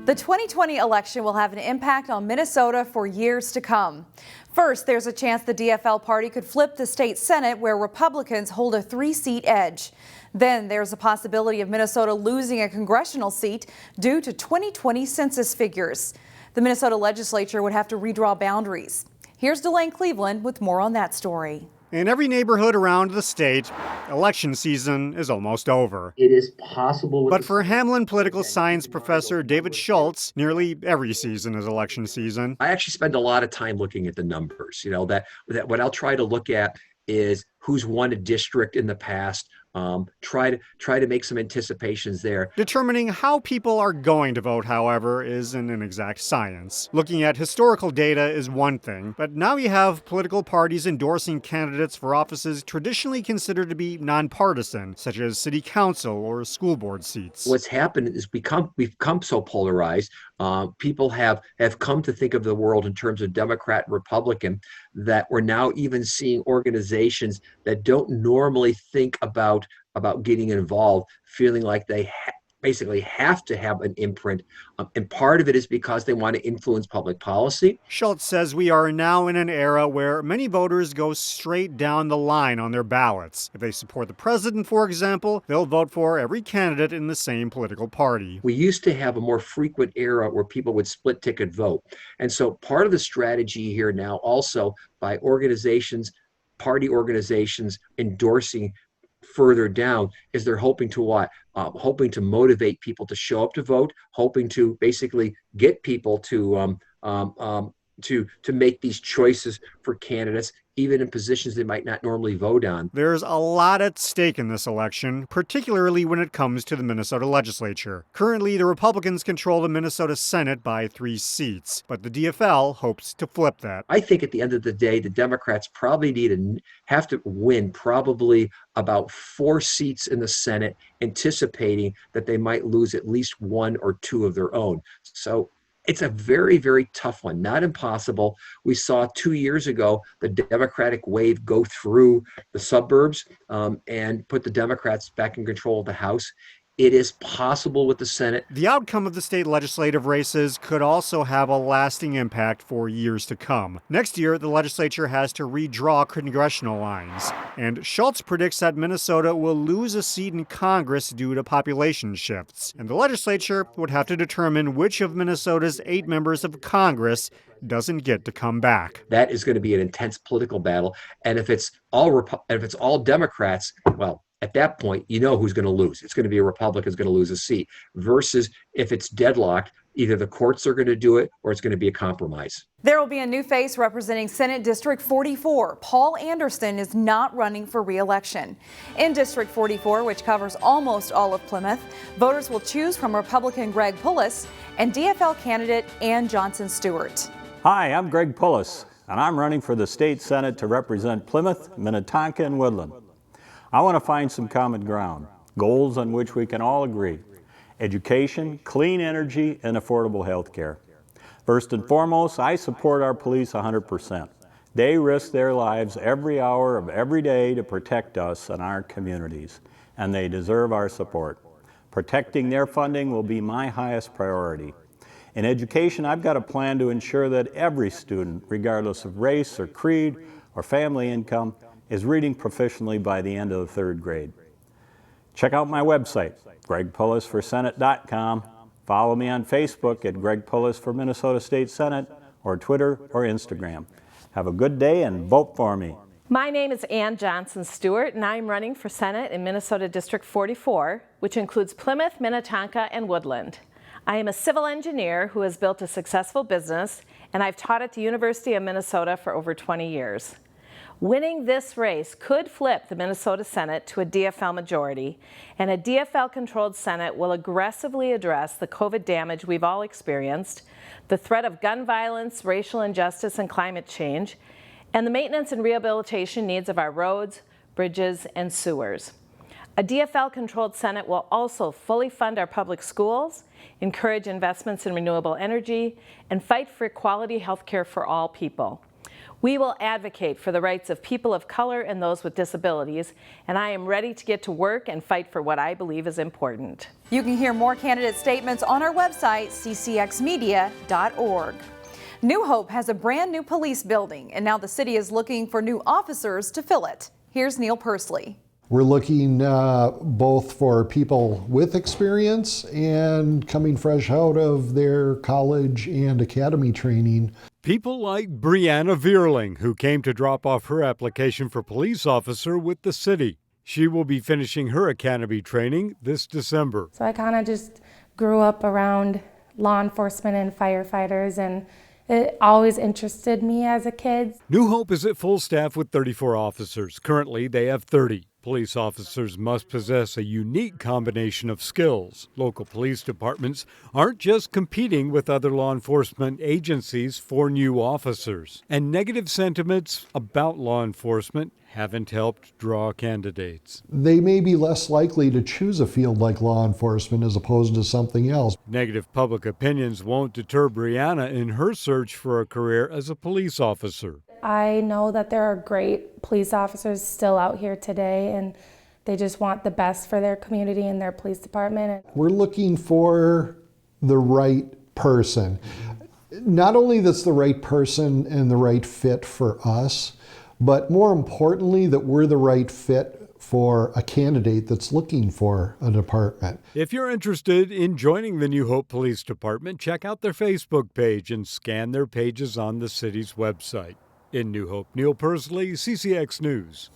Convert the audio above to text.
The 2020 election will have an impact on Minnesota for years to come. First, there's a chance the DFL party could flip the state Senate, where Republicans hold a 3-seat edge. Then there's a possibility of Minnesota losing a congressional seat due to 2020 census figures. The Minnesota legislature would have to redraw boundaries. Here's Delane Cleveland with more on that story. In every neighborhood around the state, election season is almost over. It is possible. But for Hamlin political science professor David Schultz, nearly every season is election season. I actually spend a lot of time looking at the numbers. That what I'll try to look at is who's won a district in the past. Try to make some anticipations there. Determining how people are going to vote, however, isn't an exact science. Looking at historical data is one thing, but now you have political parties endorsing candidates for offices traditionally considered to be nonpartisan, such as city council or school board seats. What's happened is we've become so polarized. People have come to think of the world in terms of Democrat and Republican, that we're now even seeing organizations that don't normally think about getting involved, feeling like they basically have to have an imprint. And part of it is because they want to influence public policy. Schultz says we are now in an era where many voters go straight down the line on their ballots. If they support the president, for example, they'll vote for every candidate in the same political party. We used to have a more frequent era where people would split ticket vote. And so part of the strategy here now also by organizations, party organizations endorsing further down is they're hoping to what? Hoping to motivate people to show up to vote, hoping to basically get people to make these choices for candidates, even in positions they might not normally vote on. There's a lot at stake in this election, particularly when it comes to the Minnesota legislature. Currently, the Republicans control the Minnesota Senate by 3 seats, but the DFL hopes to flip that. I think at the end of the day, the Democrats probably have to win probably about 4 seats in the Senate, anticipating that they might lose at least 1 or 2 of their own. So it's a very, very tough one, not impossible. We saw 2 years ago the Democratic wave go through the suburbs and put the Democrats back in control of the House. It is possible with the Senate. The outcome of the state legislative races could also have a lasting impact for years to come. Next year, the legislature has to redraw congressional lines. And Schultz predicts that Minnesota will lose a seat in Congress due to population shifts. And the legislature would have to determine which of Minnesota's 8 members of Congress doesn't get to come back. That is going to be an intense political battle. And if it's all Democrats, well, at that point, you know who's going to lose. It's going to be a Republican who's going to lose a seat, versus if it's deadlocked, either the courts are going to do it or it's going to be a compromise. There will be a new face representing Senate District 44. Paul Anderson is not running for re-election. In District 44, which covers almost all of Plymouth, voters will choose from Republican Greg Pullis and DFL candidate Ann Johnson Stewart. Hi, I'm Greg Pullis, and I'm running for the state Senate to represent Plymouth, Minnetonka, and Woodland. I want to find some common ground, goals on which we can all agree: education, clean energy, and affordable health care. First and foremost, I support our police 100%. They risk their lives every hour of every day to protect us and our communities, and they deserve our support. Protecting their funding will be my highest priority. In education, I've got a plan to ensure that every student, regardless of race or creed or family income, is reading proficiently by the end of the 3rd grade. Check out my website, gregpullisforsenate.com. Follow me on Facebook at Greg Pullis for Minnesota State Senate, or Twitter or Instagram. Have a good day and vote for me. My name is Ann Johnson Stewart, and I'm running for Senate in Minnesota District 44, which includes Plymouth, Minnetonka, and Woodland. I am a civil engineer who has built a successful business, and I've taught at the University of Minnesota for over 20 years. Winning this race could flip the Minnesota Senate to a DFL majority, and a DFL-controlled Senate will aggressively address the COVID damage we've all experienced, the threat of gun violence, racial injustice, and climate change, and the maintenance and rehabilitation needs of our roads, bridges, and sewers. A DFL-controlled Senate will also fully fund our public schools, encourage investments in renewable energy, and fight for quality health care for all people. We will advocate for the rights of people of color and those with disabilities, and I am ready to get to work and fight for what I believe is important. You can hear more candidate statements on our website, ccxmedia.org. New Hope has a brand new police building, and now the city is looking for new officers to fill it. Here's Neil Persley. We're looking both for people with experience and coming fresh out of their college and academy training. People like Brianna Vierling, who came to drop off her application for police officer with the city. She will be finishing her academy training this December. So I kind of just grew up around law enforcement and firefighters, and it always interested me as a kid. New Hope is at full staff with 34 officers. Currently, they have 30. Police officers must possess a unique combination of skills. Local police departments aren't just competing with other law enforcement agencies for new officers. And negative sentiments about law enforcement haven't helped draw candidates. They may be less likely to choose a field like law enforcement as opposed to something else. Negative public opinions won't deter Brianna in her search for a career as a police officer. I know that there are great police officers still out here today, and they just want the best for their community and their police department. We're looking for the right person. Not only that's the right person and the right fit for us, but more importantly, that we're the right fit for a candidate that's looking for a department. If you're interested in joining the New Hope Police Department, check out their Facebook page and scan their pages on the city's website. In New Hope, Neil Persley, CCX News.